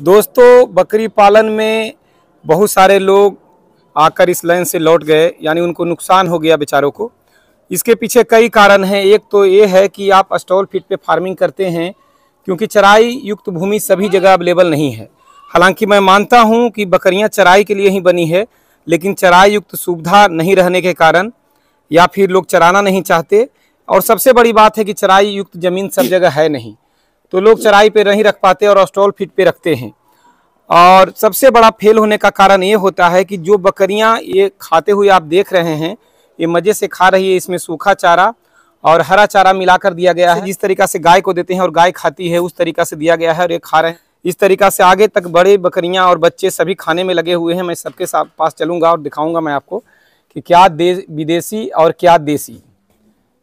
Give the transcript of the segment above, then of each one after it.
दोस्तों, बकरी पालन में बहुत सारे लोग आकर इस लाइन से लौट गए, यानी उनको नुकसान हो गया बेचारों को। इसके पीछे कई कारण हैं। एक तो ये है कि आप स्टॉल फीड पे फार्मिंग करते हैं, क्योंकि चराई युक्त भूमि सभी जगह अवेलेबल नहीं है। हालांकि मैं मानता हूं कि बकरियां चराई के लिए ही बनी है, लेकिन चराई युक्त सुविधा नहीं रहने के कारण या फिर लोग चराना नहीं चाहते। और सबसे बड़ी बात है कि चराई युक्त ज़मीन सब जगह है नहीं, तो लोग चराई पे नहीं रख पाते और स्टॉल फीड पे रखते हैं। और सबसे बड़ा फेल होने का कारण ये होता है कि जो बकरियां ये खाते हुए आप देख रहे हैं, ये मज़े से खा रही है। इसमें सूखा चारा और हरा चारा मिलाकर दिया गया है। जिस तरीक़ा से गाय को देते हैं और गाय खाती है, उस तरीक़ा से दिया गया है और ये खा रहे हैं। इस तरीक़ा से आगे तक बड़े बकरियां और बच्चे सभी खाने में लगे हुए हैं। मैं सबके पास चलूँगा और दिखाऊँगा मैं आपको कि क्या विदेशी और क्या देसी,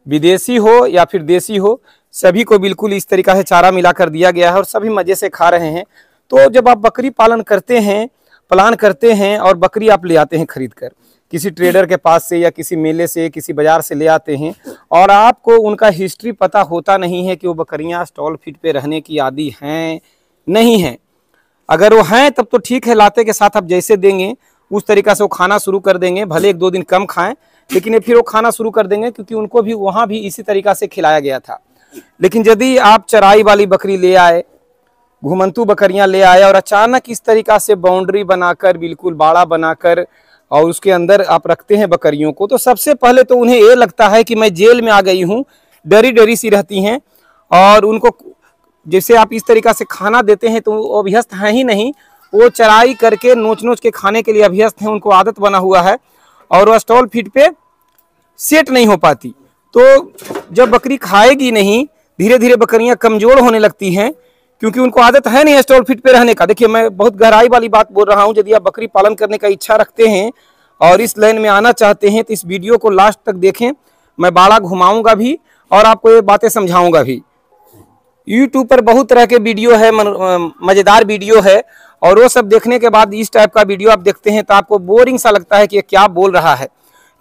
विदेशी हो या फिर देसी हो, सभी को बिल्कुल इस तरीक़ा से चारा मिलाकर दिया गया है और सभी मज़े से खा रहे हैं। तो जब आप बकरी पालन करते हैं, प्लान करते हैं और बकरी आप ले आते हैं खरीद कर किसी ट्रेडर के पास से या किसी मेले से, किसी बाज़ार से ले आते हैं, और आपको उनका हिस्ट्री पता होता नहीं है कि वो बकरियां स्टॉल फीड पे रहने की आदी हैं नहीं हैं। अगर वो हैं तब तो ठीक है, लाते के साथ आप जैसे देंगे उस तरीक़ा से वो खाना शुरू कर देंगे। भले एक दो दिन कम खाएं, लेकिन ये फिर वो खाना शुरू कर देंगे, क्योंकि उनको भी वहाँ भी इसी तरीक़ा से खिलाया गया था। लेकिन यदि आप चराई वाली बकरी ले आए, घुमंतू बकरियां ले आए और अचानक इस तरीक़ा से बाउंड्री बनाकर, बिल्कुल बाड़ा बनाकर और उसके अंदर आप रखते हैं बकरियों को, तो सबसे पहले तो उन्हें ये लगता है कि मैं जेल में आ गई हूँ। डरी डरी सी रहती हैं और उनको जैसे आप इस तरीक़ा से खाना देते हैं तो वो अभ्यस्त हैं ही नहीं, वो चराई करके नोच नोच के खाने के लिए अभ्यस्त हैं। उनको आदत बना हुआ है और वह स्टॉल फीड पे सेट नहीं हो पाती। तो जब बकरी खाएगी नहीं, धीरे धीरे बकरियां कमज़ोर होने लगती हैं, क्योंकि उनको आदत है नहीं स्टॉल फीड पे रहने का। देखिए, मैं बहुत गहराई वाली बात बोल रहा हूं। यदि आप बकरी पालन करने का इच्छा रखते हैं और इस लाइन में आना चाहते हैं तो इस वीडियो को लास्ट तक देखें। मैं बाड़ा घुमाऊंगा भी और आपको ये बातें समझाऊंगा भी। यूट्यूब पर बहुत तरह के वीडियो है, मज़ेदार वीडियो है, और वो सब देखने के बाद इस टाइप का वीडियो आप देखते हैं तो आपको बोरिंग सा लगता है कि ये क्या बोल रहा है।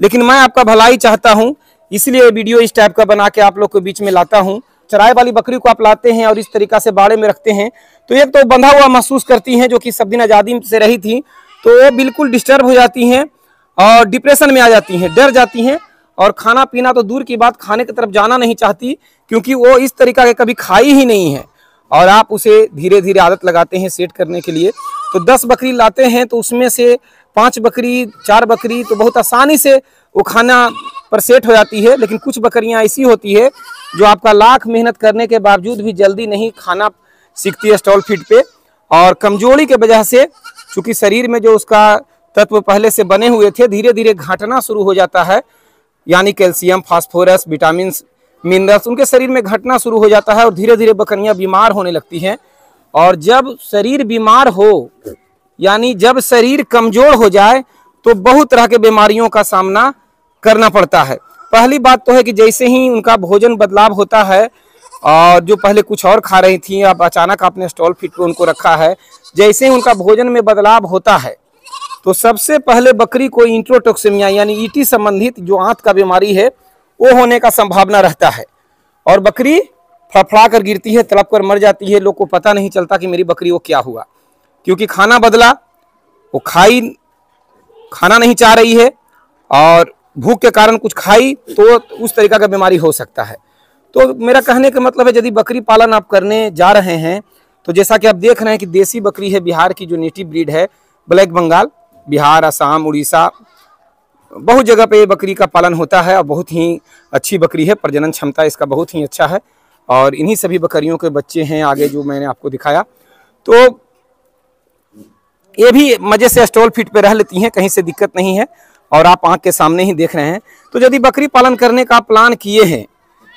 लेकिन मैं आपका भलाई चाहता हूँ, इसलिए वीडियो इस टाइप का बना के आप लोग के बीच में लाता हूँ। चराई वाली बकरी को आप लाते हैं और इस तरीक़ा से बाड़े में रखते हैं तो एक तो बंधा हुआ महसूस करती हैं, जो कि सब दिन आज़ादी से रही थी, तो वो बिल्कुल डिस्टर्ब हो जाती हैं और डिप्रेशन में आ जाती हैं, डर जाती हैं, और खाना पीना तो दूर की बात, खाने की तरफ जाना नहीं चाहती, क्योंकि वो इस तरीक़ा के कभी खाई ही नहीं है। और आप उसे धीरे धीरे आदत लगाते हैं सेट करने के लिए। तो 10 बकरी लाते हैं तो उसमें से 5 बकरी, 4 बकरी तो बहुत आसानी से वो खाना पर सेट हो जाती है। लेकिन कुछ बकरियां ऐसी होती है जो आपका लाख मेहनत करने के बावजूद भी जल्दी नहीं खाना सीखती है स्टॉल फीड पे, और कमजोरी के वजह से, चूँकि शरीर में जो उसका तत्व पहले से बने हुए थे धीरे धीरे घटना शुरू हो जाता है, यानी कैल्शियम, फास्फोरस, विटामिन, मिनरल्स उनके शरीर में घटना शुरू हो जाता है और धीरे धीरे बकरियां बीमार होने लगती हैं। और जब शरीर बीमार हो, यानी जब शरीर कमज़ोर हो जाए, तो बहुत तरह के बीमारियों का सामना करना पड़ता है। पहली बात तो है कि जैसे ही उनका भोजन बदलाव होता है, और जो पहले कुछ और खा रही थी, अब अचानक आपने स्टॉल फीड पे उनको रखा है, जैसे ही उनका भोजन में बदलाव होता है तो सबसे पहले बकरी को इंट्रोटॉक्सिमिया यानी ईटी संबंधित जो आंत का बीमारी है वो होने का संभावना रहता है, और बकरी फड़फड़ा कर गिरती है, तड़प कर मर जाती है। लोग को पता नहीं चलता कि मेरी बकरी को क्या हुआ, क्योंकि खाना बदला, वो खाना नहीं चाह रही है और भूख के कारण कुछ खाई तो उस तरीका का बीमारी हो सकता है। तो मेरा कहने का मतलब है, यदि बकरी पालन आप करने जा रहे हैं तो जैसा कि आप देख रहे हैं कि देसी बकरी है, बिहार की जो नेटिव ब्रीड है, ब्लैक बंगाल, बिहार, असम, उड़ीसा, बहुत जगह पे ये बकरी का पालन होता है और बहुत ही अच्छी बकरी है। प्रजनन क्षमता इसका बहुत ही अच्छा है और इन्हीं सभी बकरियों के बच्चे हैं आगे जो मैंने आपको दिखाया। तो ये भी मज़े से स्टॉल फीड पे रह लेती हैं, कहीं से दिक्कत नहीं है, और आप आँख के सामने ही देख रहे हैं। तो यदि बकरी पालन करने का प्लान किए हैं,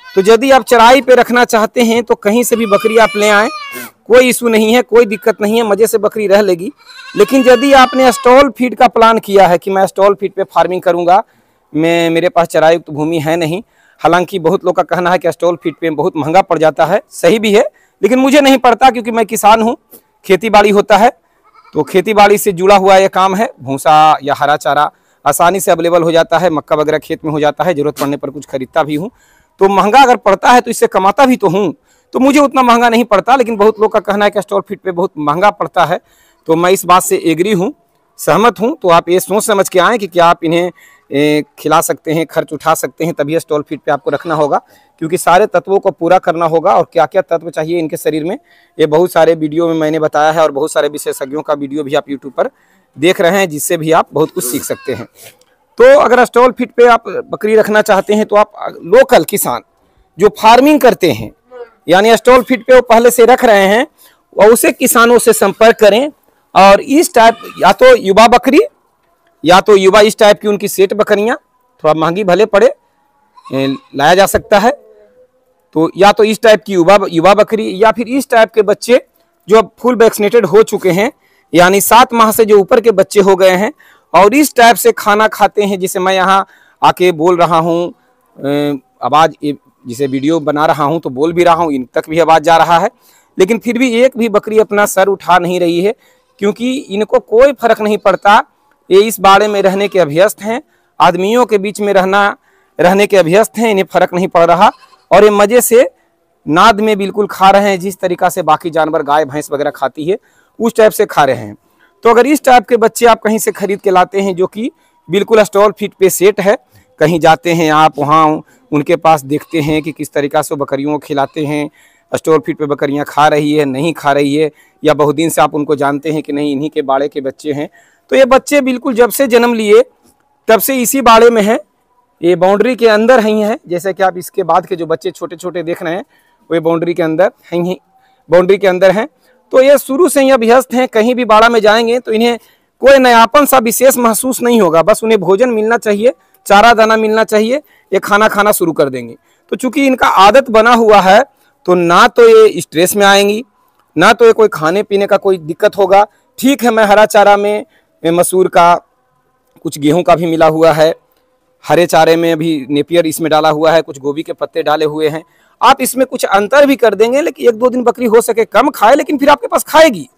तो यदि आप चराई पे रखना चाहते हैं तो कहीं से भी बकरी आप ले आएँ, कोई इशू नहीं है, कोई दिक्कत नहीं है, मज़े से बकरी रह लेगी। लेकिन यदि आपने स्टॉल फीड का प्लान किया है कि मैं स्टॉल फीड पे फार्मिंग करूंगा, मेरे पास चराई युक्त भूमि है नहीं, हालांकि बहुत लोग का कहना है कि स्टॉल फीड पे बहुत महंगा पड़ जाता है, सही भी है, लेकिन मुझे नहीं पड़ता, क्योंकि मैं किसान हूँ, खेती बाड़ी होता है, तो खेती बाड़ी से जुड़ा हुआ यह काम है। भूसा या हरा चारा आसानी से अवेलेबल हो जाता है, मक्का वगैरह खेत में हो जाता है, ज़रूरत पड़ने पर कुछ खरीदता भी हूँ। तो महंगा अगर पड़ता है तो इससे कमाता भी तो हूँ। तो मुझे उतना महंगा नहीं पड़ता, लेकिन बहुत लोग का कहना है कि स्टॉल फीड पे बहुत महंगा पड़ता है। तो मैं इस बात से एग्री हूँ, सहमत हूँ। तो आप ये सोच समझ के आएँ कि क्या आप इन्हें खिला सकते हैं, खर्च उठा सकते हैं, तभी स्टॉल फीड पे आपको रखना होगा, क्योंकि सारे तत्वों को पूरा करना होगा। और क्या क्या तत्व चाहिए इनके शरीर में, ये बहुत सारे वीडियो में मैंने बताया है, और बहुत सारे विशेषज्ञों का वीडियो भी आप यूट्यूब पर देख रहे हैं, जिससे भी आप बहुत कुछ सीख सकते हैं। तो अगर स्टॉल फीड पे आप बकरी रखना चाहते हैं तो आप लोकल किसान जो फार्मिंग करते हैं, यानी स्टॉल फीड पे वो पहले से रख रहे हैं, और उसे किसानों से संपर्क करें। और इस टाइप, या तो युवा बकरी, या तो युवा इस टाइप की उनकी सेट बकरियां, थोड़ा महंगी भले पड़े, लाया जा सकता है। तो या तो इस टाइप की युवा बकरी, या फिर इस टाइप के बच्चे जो अब फुल वैक्सीनेटेड हो चुके हैं, यानी 7 माह से जो ऊपर के बच्चे हो गए हैं, और इस टाइप से खाना खाते हैं, जिसे मैं यहाँ आके बोल रहा हूँ, आवाज़ जिसे वीडियो बना रहा हूँ तो बोल भी रहा हूँ, इन तक भी आवाज़ जा रहा है, लेकिन फिर भी एक भी बकरी अपना सर उठा नहीं रही है, क्योंकि इनको कोई फर्क नहीं पड़ता। ये इस बाड़े में रहने के अभ्यस्त हैं, आदमियों के बीच में रहने के अभ्यस्त हैं, इन्हें फर्क नहीं पड़ रहा, और ये मज़े से नाद में बिल्कुल खा रहे हैं, जिस तरीक़ा से बाकी जानवर गाय भैंस वगैरह खाती है उस टाइप से खा रहे हैं। तो अगर इस टाइप के बच्चे आप कहीं से खरीद के लाते हैं, जो कि बिल्कुल स्टॉल फीड पे सेट है, कहीं जाते हैं आप, वहाँ उनके पास देखते हैं कि किस तरीक़ा से बकरियों को खिलाते हैं, स्टॉल फीड पे बकरियाँ खा रही है नहीं खा रही है, या बहुत दिन से आप उनको जानते हैं कि नहीं इन्हीं के बाड़े के बच्चे हैं। तो ये बच्चे बिल्कुल जब से जन्म लिए तब से इसी बाड़े में हैं, ये बाउंड्री के अंदर ही हैं। जैसे कि आप इसके बाद के जो बच्चे छोटे छोटे देख रहे हैं, वो बाउंड्री के अंदर बाउंड्री के अंदर हैं। तो ये शुरू से ही अभ्यस्त हैं, कहीं भी बाड़ा में जाएंगे तो इन्हें कोई नयापन सा विशेष महसूस नहीं होगा, बस उन्हें भोजन मिलना चाहिए, चारा दाना मिलना चाहिए, ये खाना खाना शुरू कर देंगे। तो चूंकि इनका आदत बना हुआ है, तो ना तो ये स्ट्रेस में आएंगी, ना तो ये कोई खाने पीने का कोई दिक्कत होगा। ठीक है, मैं हरा चारा में मसूर का, कुछ गेहूं का भी मिला हुआ है, हरे चारे में भी नेपियर इसमें डाला हुआ है, कुछ गोभी के पत्ते डाले हुए हैं, आप इसमें कुछ अंतर भी कर देंगे। लेकिन 1-2 दिन बकरी हो सके कम खाए, लेकिन फिर आपके पास खाएगी,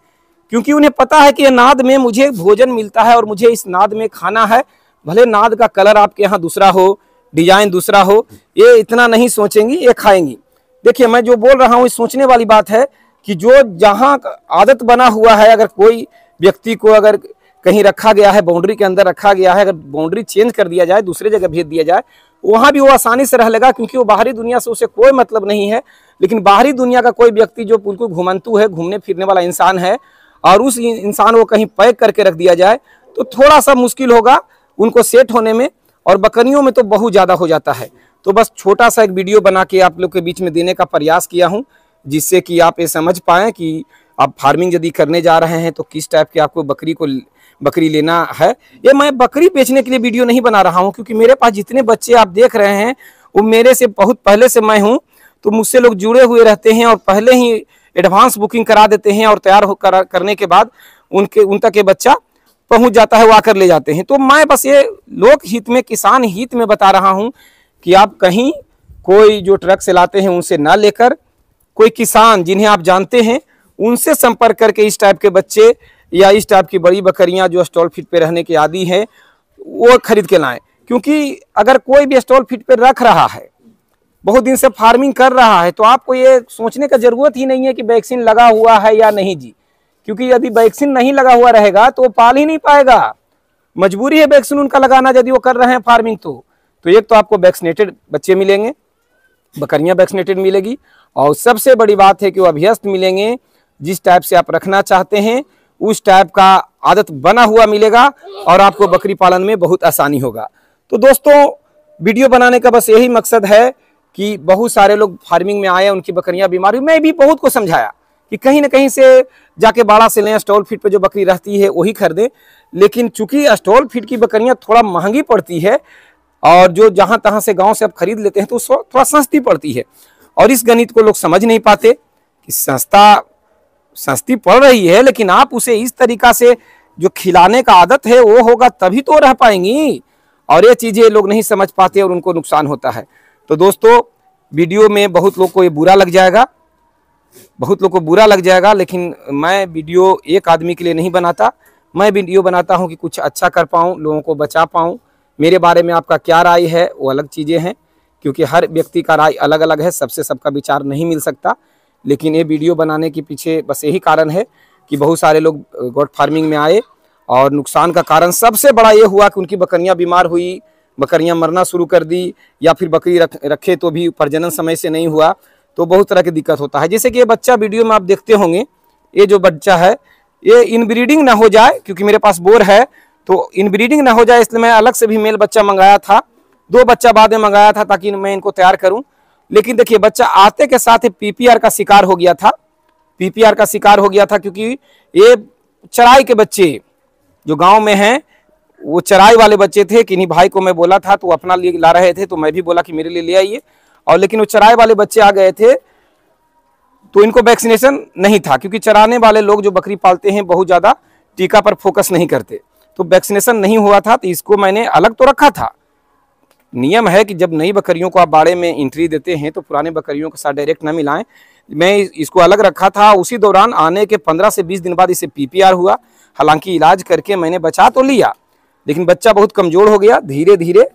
क्योंकि उन्हें पता है कि ये नाद में मुझे भोजन मिलता है और मुझे इस नाद में खाना है। भले नाद का कलर आपके यहाँ दूसरा हो, डिजाइन दूसरा हो, ये इतना नहीं सोचेंगी, ये खाएंगी। देखिए, मैं जो बोल रहा हूँ इस सोचने वाली बात है कि जो जहाँ आदत बना हुआ है, अगर कोई व्यक्ति को अगर कहीं रखा गया है, बाउंड्री के अंदर रखा गया है, अगर बाउंड्री चेंज कर दिया जाए, दूसरे जगह भेज दिया जाए, वहाँ भी वो आसानी से रह लेगा, क्योंकि वो बाहरी दुनिया से उसे कोई मतलब नहीं है। लेकिन बाहरी दुनिया का कोई व्यक्ति जो बिल्कुल घुमंतू है, घूमने फिरने वाला इंसान है, और उस इंसान को कहीं पैक करके रख दिया जाए, तो थोड़ा सा मुश्किल होगा उनको सेट होने में, और बकरियों में तो बहुत ज़्यादा हो जाता है। तो बस छोटा सा एक वीडियो बना के आप लोग के बीच में देने का प्रयास किया हूँ, जिससे कि आप ये समझ पाएँ कि आप फार्मिंग यदि करने जा रहे हैं तो किस टाइप के आपको बकरी लेना है। ये मैं बकरी बेचने के लिए वीडियो नहीं बना रहा हूँ, क्योंकि मेरे पास जितने बच्चे आप देख रहे हैं वो मेरे से बहुत पहले से मैं हूँ, तो मुझसे लोग जुड़े हुए रहते हैं और पहले ही एडवांस बुकिंग करा देते हैं, और तैयार करने के बाद उन तक ये बच्चा पहुँच जाता है, वो आकर ले जाते हैं। तो मैं बस ये लोक हित में, किसान हित में बता रहा हूँ कि आप कहीं कोई जो ट्रक से लाते हैं उनसे ना लेकर, कोई किसान जिन्हें आप जानते हैं उनसे संपर्क करके इस टाइप के बच्चे या इस टाइप की बड़ी बकरियां जो स्टॉल फीड पे रहने के आदी हैं, वो खरीद के लाएं। क्योंकि अगर कोई भी स्टॉल फीड पे रख रहा है, बहुत दिन से फार्मिंग कर रहा है, तो आपको ये सोचने का जरूरत ही नहीं है कि वैक्सीन लगा हुआ है या नहीं जी, क्योंकि यदि वैक्सीन नहीं लगा हुआ रहेगा तो वो पाल ही नहीं पाएगा। मजबूरी है वैक्सीन उनका लगाना, यदि वो कर रहे हैं फार्मिंग। तो एक तो आपको वैक्सीनेटेड बच्चे मिलेंगे, बकरियां वैक्सीनेटेड मिलेगी, और सबसे बड़ी बात है कि वो अभ्यस्त मिलेंगे, जिस टाइप से आप रखना चाहते हैं उस टाइप का आदत बना हुआ मिलेगा, और आपको बकरी पालन में बहुत आसानी होगा। तो दोस्तों, वीडियो बनाने का बस यही मकसद है कि बहुत सारे लोग फार्मिंग में आए, उनकी बकरियां बीमार हुई। मैं भी बहुत को समझाया कि कहीं ना कहीं से जाके बाड़ा से लें, स्टॉल फीड पे जो बकरी रहती है वही खरीदें। लेकिन चूंकि स्टॉल फीड की बकरियां थोड़ा महंगी पड़ती है, और जो जहां तहां से गांव से आप खरीद लेते हैं तो थोड़ा सस्ती पड़ती है, और इस गणित को लोग समझ नहीं पाते कि सस्ती पड़ रही है, लेकिन आप उसे इस तरीका से जो खिलाने का आदत है वो होगा तभी तो रह पाएंगी, और ये चीजें लोग नहीं समझ पाते और उनको नुकसान होता है। तो दोस्तों, वीडियो में बहुत लोग को ये बुरा लग जाएगा, लेकिन मैं वीडियो एक आदमी के लिए नहीं बनाता। मैं वीडियो बनाता हूं कि कुछ अच्छा कर पाऊं, लोगों को बचा पाऊं। मेरे बारे में आपका क्या राय है वो अलग चीज़ें हैं, क्योंकि हर व्यक्ति का राय अलग अलग है, सबसे सबका विचार नहीं मिल सकता। लेकिन ये वीडियो बनाने के पीछे बस यही कारण है कि बहुत सारे लोग गोट फार्मिंग में आए और नुकसान का कारण सबसे बड़ा ये हुआ कि उनकी बकरियां बीमार हुई, बकरियां मरना शुरू कर दी, या फिर बकरी रखे तो भी प्रजनन समय से नहीं हुआ, तो बहुत तरह की दिक्कत होता है। जैसे कि ये बच्चा वीडियो में आप देखते होंगे, ये जो बच्चा है ये इनब्रीडिंग ना हो जाए, क्योंकि मेरे पास बोर है तो इनब्रीडिंग ना हो जाए, इसलिए मैं अलग से भी मेल बच्चा मंगाया था। 2 बच्चा बाद में मंगाया था ताकि मैं इनको तैयार करूं। लेकिन देखिए बच्चा आते के साथ ही पीपीआर का शिकार हो गया था। पीपीआर का शिकार हो गया था क्योंकि ये चराई के बच्चे जो गांव में हैं वो चराई वाले बच्चे थे। किन्हीं भाई को मैं बोला था तो अपना लिए ला रहे थे, तो मैं भी बोला कि मेरे लिए ले आइए, और लेकिन वो चराई वाले बच्चे आ गए थे तो इनको वैक्सीनेशन नहीं था, क्योंकि चराने वाले लोग जो बकरी पालते हैं बहुत ज़्यादा टीका पर फोकस नहीं करते, तो वैक्सीनेशन नहीं हुआ था। तो इसको मैंने अलग तो रखा था। नियम है कि जब नई बकरियों को आप बाड़े में एंट्री देते हैं तो पुराने बकरियों के साथ डायरेक्ट ना मिलाएं। मैं इसको अलग रखा था। उसी दौरान आने के 15 से 20 दिन बाद इसे पीपीआर हुआ। हालांकि इलाज करके मैंने बचा तो लिया, लेकिन बच्चा बहुत कमज़ोर हो गया। धीरे धीरे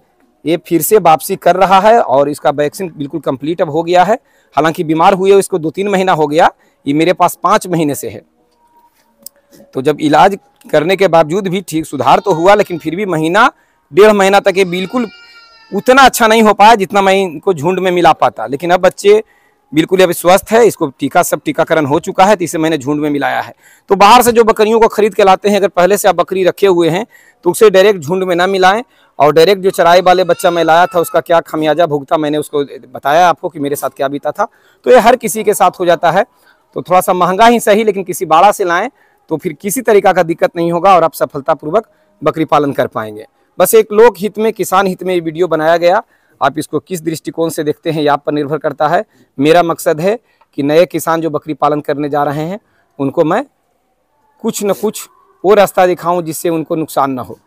ये फिर से वापसी कर रहा है और इसका वैक्सीन बिल्कुल कंप्लीट अब हो गया है। हालांकि बीमार हुए इसको 2-3 महीना हो गया, ये मेरे पास 5 महीने से है। तो जब इलाज करने के बावजूद भी ठीक सुधार तो हुआ, लेकिन फिर भी महीना 1.5 महीना तक ये बिल्कुल उतना अच्छा नहीं हो पाया जितना मैं इनको झुंड में मिला पाता। लेकिन अब बच्चे बिल्कुल अभी स्वस्थ है, इसको सब टीकाकरण हो चुका है, तो इसे मैंने झुंड में मिलाया है। तो बाहर से जो बकरियों को खरीद के लाते हैं, अगर पहले से आप बकरी रखे हुए हैं तो उसे डायरेक्ट झुंड में ना मिलाएं। और डायरेक्ट जो चराई वाले बच्चा मैं लाया था उसका क्या खमियाजा भुगता, मैंने उसको बताया आपको कि मेरे साथ क्या बीता था। तो ये हर किसी के साथ हो जाता है। तो थोड़ा सा महंगा ही सही, लेकिन किसी बाड़ा से लाएं तो फिर किसी तरीका का दिक्कत नहीं होगा और आप सफलतापूर्वक बकरी पालन कर पाएंगे। बस एक लोक हित में, किसान हित में ये वीडियो बनाया गया। आप इसको किस दृष्टिकोण से देखते हैं ये आप पर निर्भर करता है। मेरा मकसद है कि नए किसान जो बकरी पालन करने जा रहे हैं उनको मैं कुछ न कुछ वो रास्ता दिखाऊं जिससे उनको नुकसान ना हो।